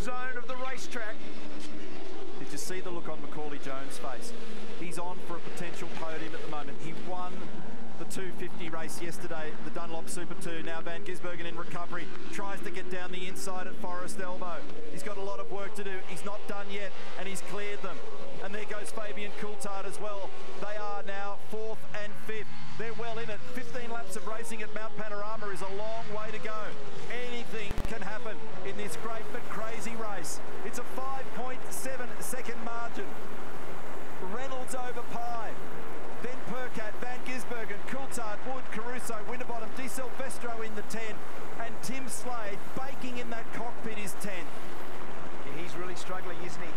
zone of the racetrack. Did you see the look on Macaulay Jones' face? He's on for a potential podium at the moment. He won the 250 race yesterday, the Dunlop Super 2. Now Van Gisbergen in recovery, tries to get down the inside at Forest Elbow. He's got a lot of work to do. He's not done yet, and he's cleared them. And there goes Fabian Coulthard as well. They are now 4th and 5th. They're well in it. 15 laps of racing at Mount Panorama is a long way to go. Anything can happen in this great but crazy race. It's a 5.7-second margin. Reynolds over Pye, then Percat, Van Gisbergen, Coulthard, Wood, Caruso, Winterbottom, Di Silvestro in the 10, and Tim Slade baking in that cockpit is 10. Yeah, he's really struggling, isn't he?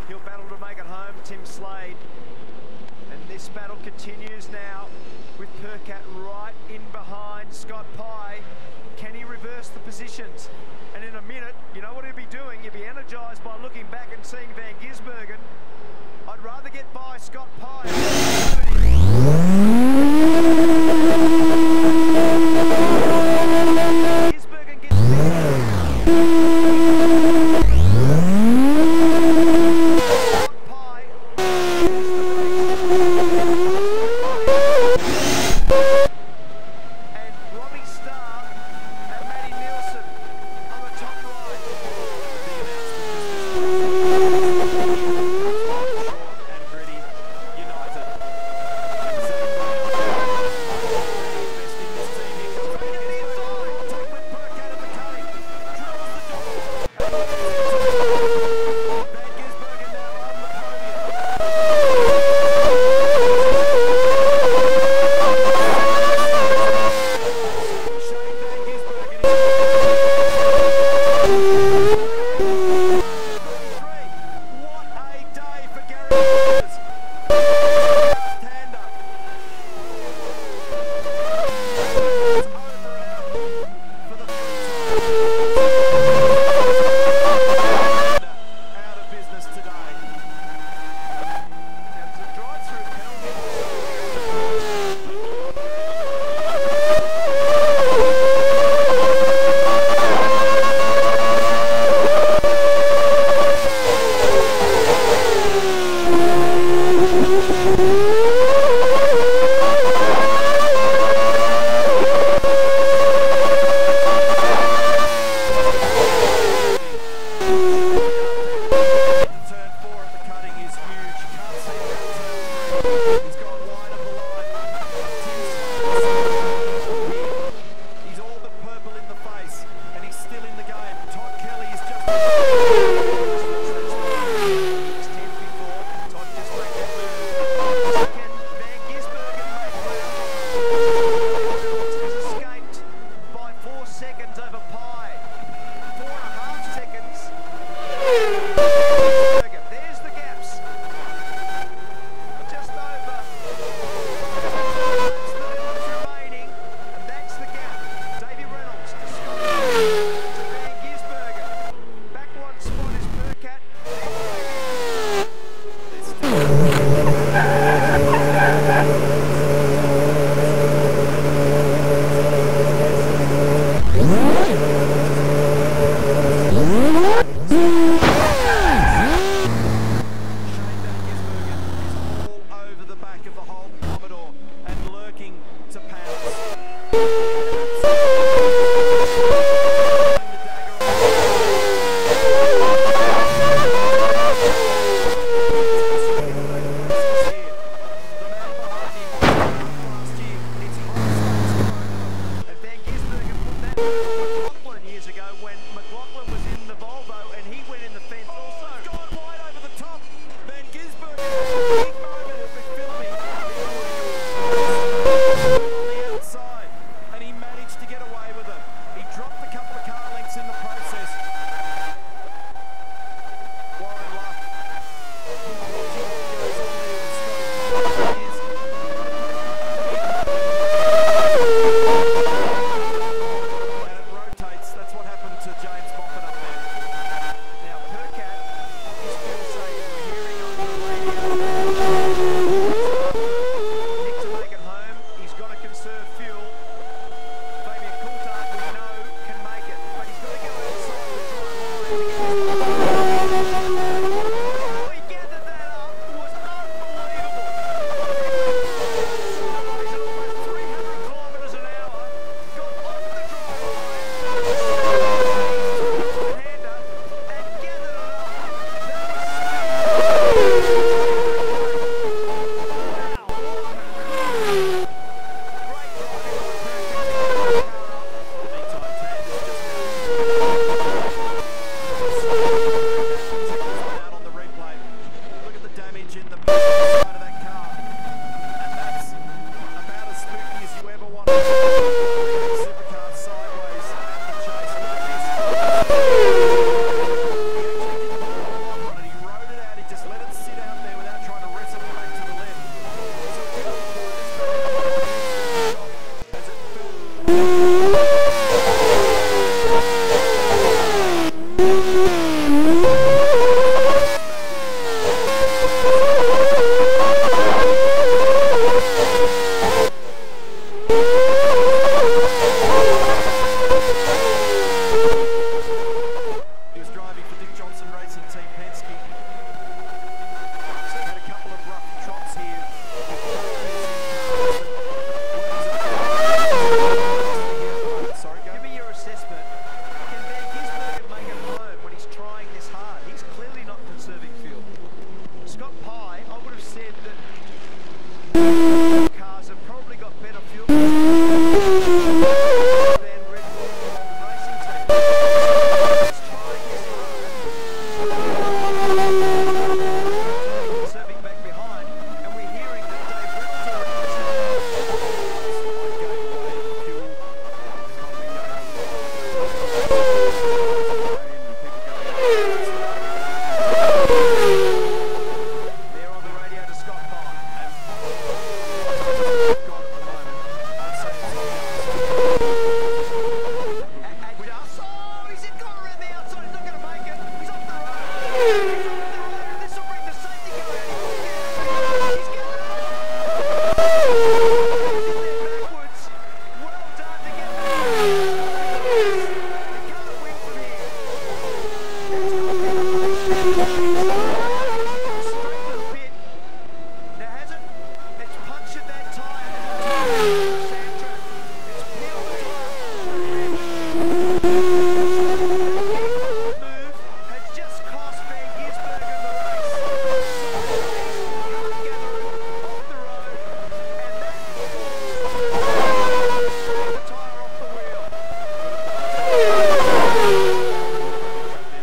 He'll battle to make it home, Tim Slade. And this battle continues now with Percat right in behind Scott Pye. Can he reverse the positions? And in a minute, you know what he'll be doing? He'll be energised by looking back and seeing Van Gisbergen. I'd rather get by Scott Pye. Gisbergen gets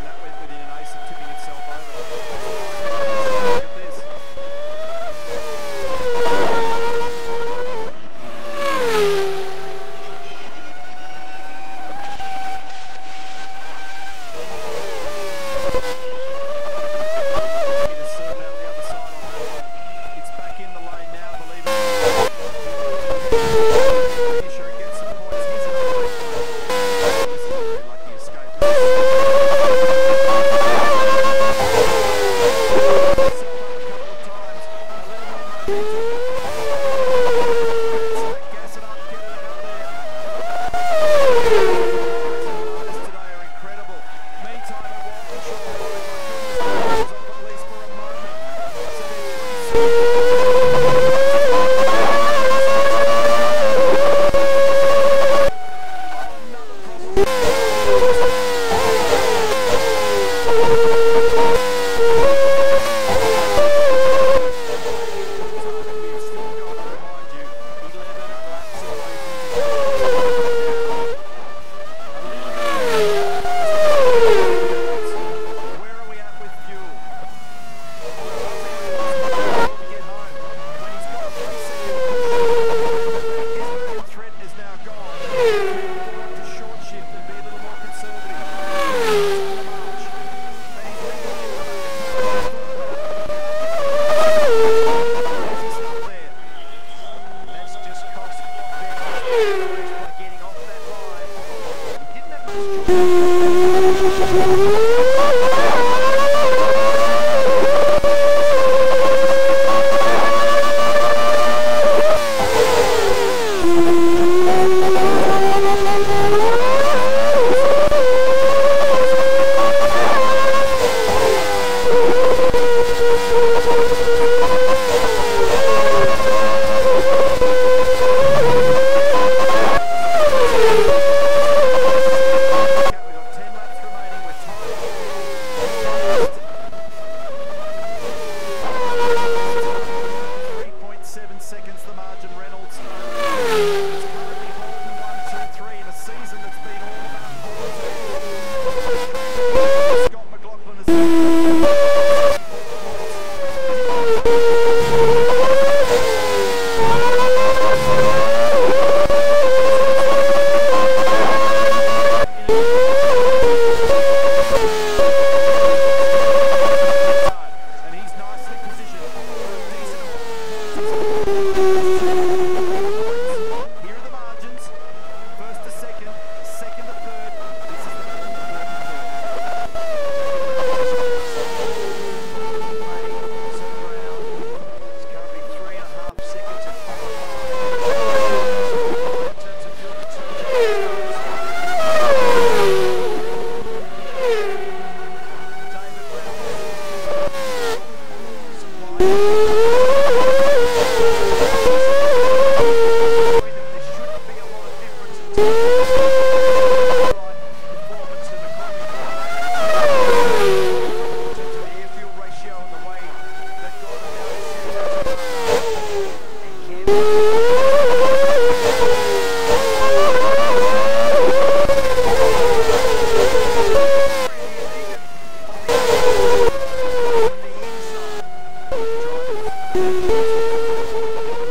That went within an ace of tipping itself over.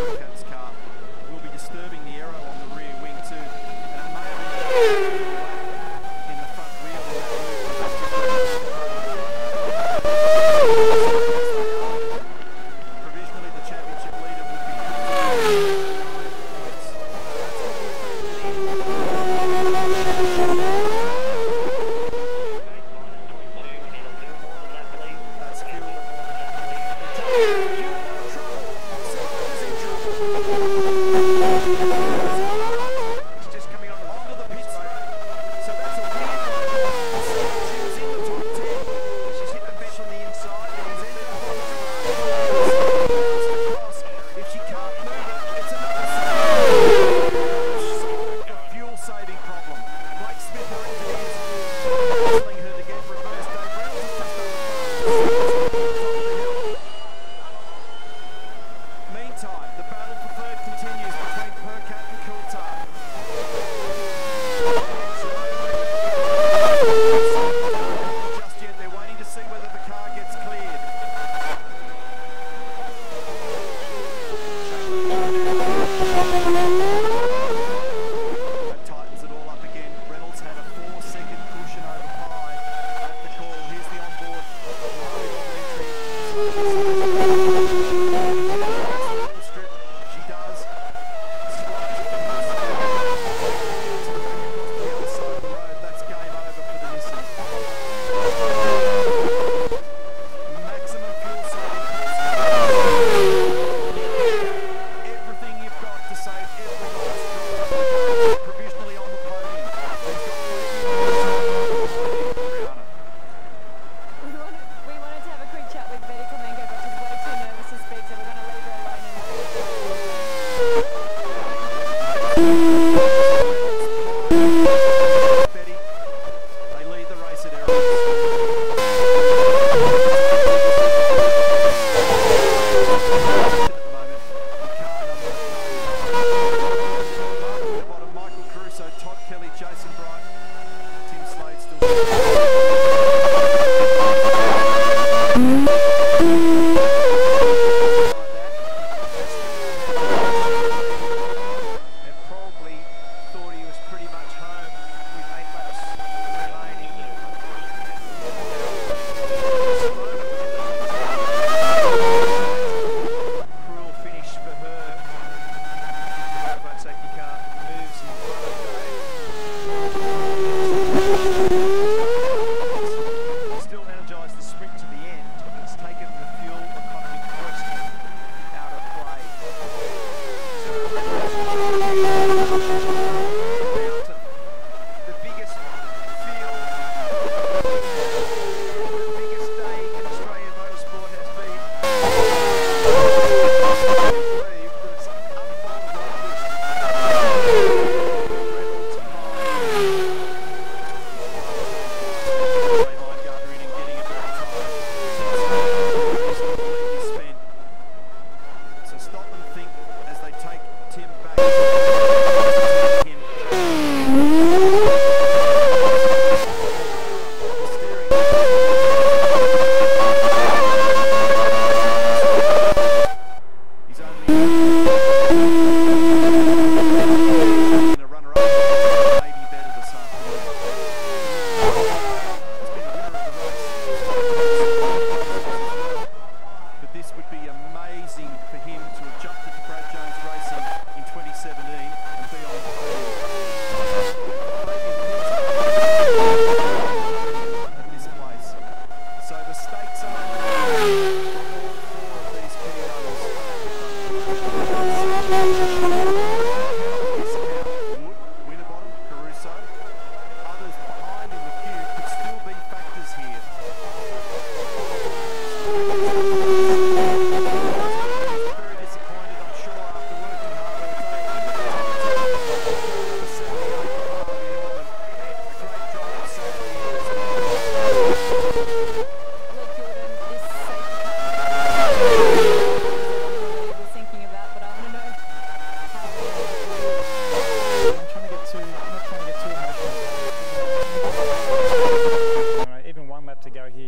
Perkat's car will be disturbing the aero on the rear wing too, and it may have been in the front wheel in that move. Provisionally, the championship leader would be 9 points. That's fuel. He's just coming on Onto the pit straight. So that's a weird one. She was in the top 10. She's hit the bench on the inside. And he's in Across. If she can't move it, it's another a fuel saving problem. Blake Smith, her engineers, telling her to get reversed. Dave Reynolds has just over the hill. Meantime, the battle for third continues between Perkat and Coulthard. Just yet, they're waiting to see whether the car gets cleared. That tightens it all up again. Reynolds had a 4-second cushion over Pye at the call. Here's the onboard.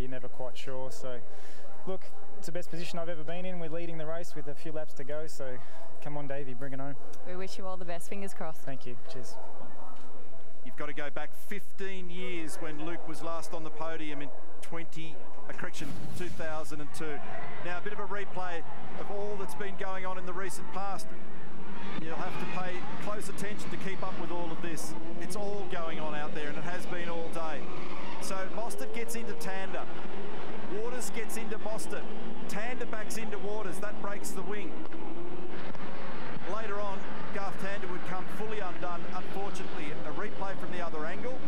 you're never quite sure. So, look, it's the best position I've ever been in. We're leading the race with a few laps to go, so come on, Davey, bring it home. We wish you all the best. Fingers crossed. Thank you. Cheers. You've got to go back 15 years when Luke was last on the podium in 2002. Now a bit of a replay of all that's been going on in the recent past. You'll have to pay close attention to keep up with all of this. It's all going on out there, and it has been all day. So Mostert gets into Tander. Waters gets into Mostert. Tander backs into Waters. That breaks the wing. Later on, Garth Tander would come fully undone. Unfortunately, a replay from the other angle.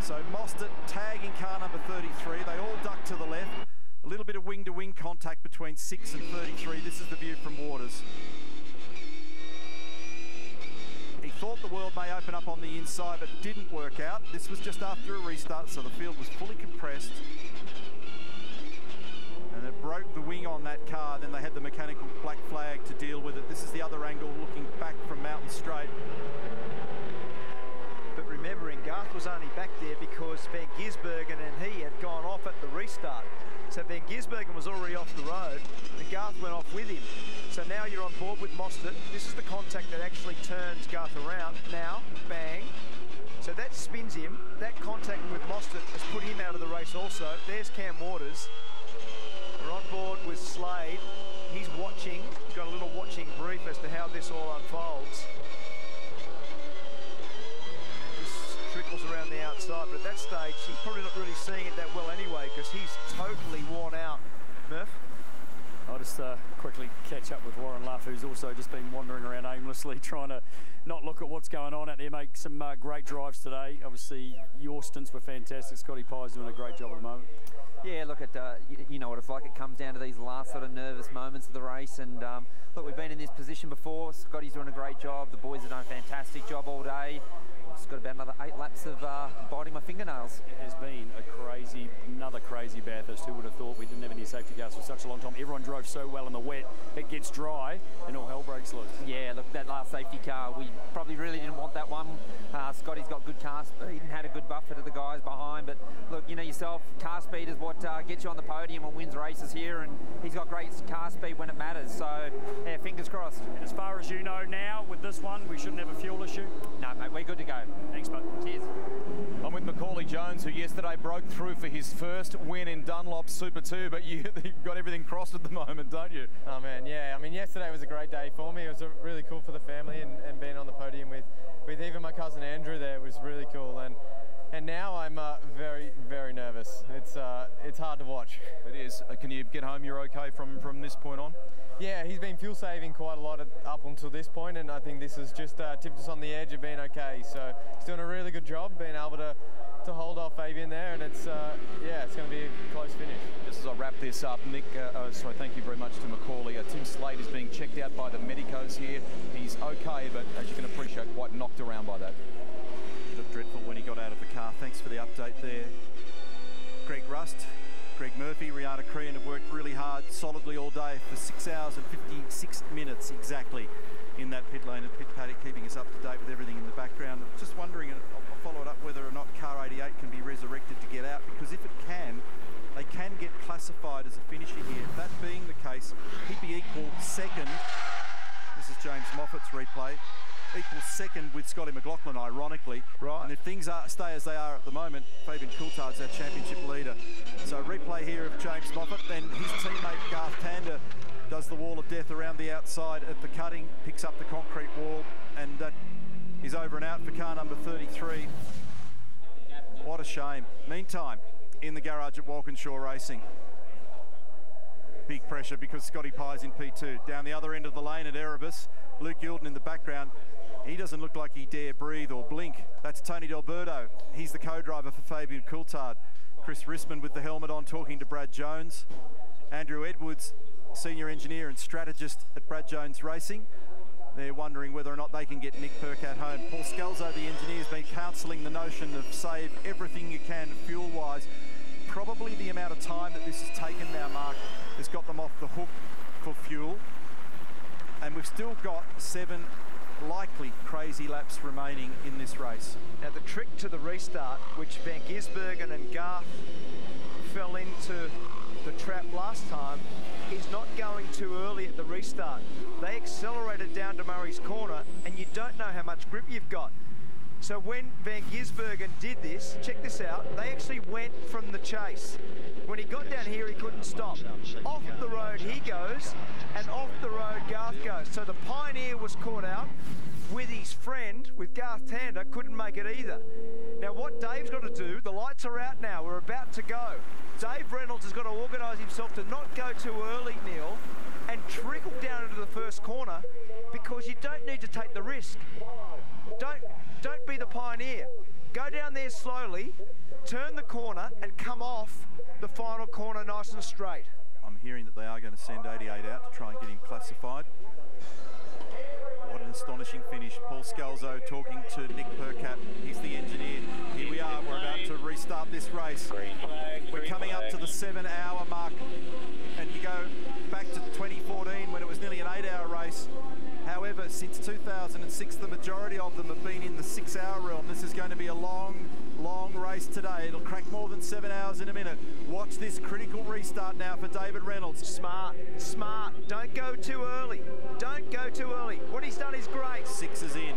So Mostert tagging car number 33. They all duck to the left. A little bit of wing-to-wing contact between 6 and 33. This is the view from Waters. He thought the world may open up on the inside, but didn't work out. This was just after a restart, so the field was fully compressed. And it broke the wing on that car. Then they had the mechanical black flag to deal with it. This is the other angle looking back from Mountain Straight. But remembering, Garth was only back there because Van Gisbergen and he had gone off at the restart. So Van Gisbergen was already off the road and Garth went off with him. So now you're on board with Mostert. This is the contact that actually turns Garth around. Now, bang. So that spins him. That contact with Mostert has put him out of the race also. There's Cam Waters. We're on board with Slade. He's watching. He's got a little watching brief as to how this all unfolds. Just trickles around the outside, but at that stage, he's probably not really seeing it that well anyway, because he's totally worn out. Murph? I'll just quickly catch up with Warren Luff, who's also just been wandering around aimlessly, trying to not look at what's going on out there. Make some great drives today. Obviously, your stints were fantastic. Scotty Pye's doing a great job at the moment. Yeah, look, you know what it's like. It comes down to these last sort of nervous moments of the race. And look, we've been in this position before. Scotty's doing a great job. The boys have done a fantastic job all day. Just got about another 8 laps of biting my fingernails. It has been another crazy Bathurst. Who would have thought we didn't have any safety cars for such a long time? Everyone drove so well in the wet. It gets dry and all hell breaks loose. Yeah, look, that last safety car, we probably really didn't want that one. Scotty's got good car speed and had a good buffer to the guys behind. But look, you know yourself, car speed is what gets you on the podium and wins races here. And he's got great car speed when it matters. So, yeah, fingers crossed. And as far as you know now, with this one, we shouldn't have a fuel issue? No, mate, we're good to go. Thanks, bud. Cheers. I'm with Macaulay Jones, who yesterday broke through for his first win in Dunlop Super 2, but you've got everything crossed at the moment, don't you? Oh man, yeah. I mean, yesterday was a great day for me. It was really cool for the family, and being on the podium with even my cousin Andrew there was really cool. And now I'm very, very nervous. It's hard to watch. It is. Can you get home? You're okay from this point on? Yeah, he's been fuel saving quite a lot up until this point, and I think this has just tipped us on the edge of being okay. So he's doing a really good job, being able to hold off Fabian there, and it's yeah, it's going to be a close finish. Just as I wrap this up, Nick, sorry, thank you very much to Macaulay. Tim Slade is being checked out by the medicos here. He's okay, but as you can appreciate, quite knocked around by that. He looked dreadful when he got out of the car. Thanks for the update there. Greg Rust, Greg Murphy, Rihanna Crean have worked really hard, solidly all day for 6 hours and 56 minutes exactly in that pit lane and pit paddock, keeping us up to date with everything in the background. Just wondering, and I'll follow it up, whether or not car 88 can be resurrected to get out, because if it can, they can get classified as a finisher here. That being the case, he'd be equal second. This is James Moffat's replay. Equal second with Scotty McLaughlin, ironically. Right. And if things stay as they are at the moment, Fabian Coulthard's our championship leader. So replay here of James Moffat. Then his teammate Garth Tander does the wall of death around the outside at the cutting, picks up the concrete wall, and that is over and out for car number 33. What a shame. Meantime, in the garage at Walkinshaw Racing, big pressure because Scotty Pye's in P2. Down the other end of the lane at Erebus, Luke Youlden in the background. He doesn't look like he dare breathe or blink. That's Tony Delberto. He's the co-driver for Fabian Coulthard. Chris Rissman with the helmet on, talking to Brad Jones. Andrew Edwards, senior engineer and strategist at Brad Jones Racing. They're wondering whether or not they can get Nick Percat home. Paul Scalzo, the engineer, has been counselling the notion of save everything you can fuel-wise. Probably the amount of time that this has taken now, Mark, has got them off the hook for fuel. And we've still got 7 likely crazy laps remaining in this race. Now the trick to the restart, which Van Gisbergen and Garth fell into the trap last time is not going too early at the restart. They accelerated down to Murray's Corner, and you don't know how much grip you've got. So when Van Gisbergen did this, check this out, they actually went from the chase. When he got down here, he couldn't stop. Off the road he goes, and off the road Garth goes. So the Pioneer was caught out with his friend, with Garth Tander, couldn't make it either. Now what Dave's got to do, the lights are out now, we're about to go. Dave Reynolds has got to organise himself to not go too early, Neil, and trickle down into the first corner, because you don't need to take the risk. Don't be the Pioneer. Go down there slowly, turn the corner, and come off the final corner nice and straight. I'm hearing that they are going to send 88 out to try and get him classified. What an astonishing finish. Paul Scalzo talking to Nick Percat. He's the engineer. Here we are. We're about to restart this race. We're coming up to the 7-hour mark. And you go back to 2014 when it was nearly an 8-hour race. However, since 2006, the majority of them have been in the 6-hour realm. This is going to be a long race today. It'll crack more than 7 hours in a minute. Watch this critical restart now for David Reynolds. Smart. Don't go too early. Don't go too early. What he's done is great. 6 is in.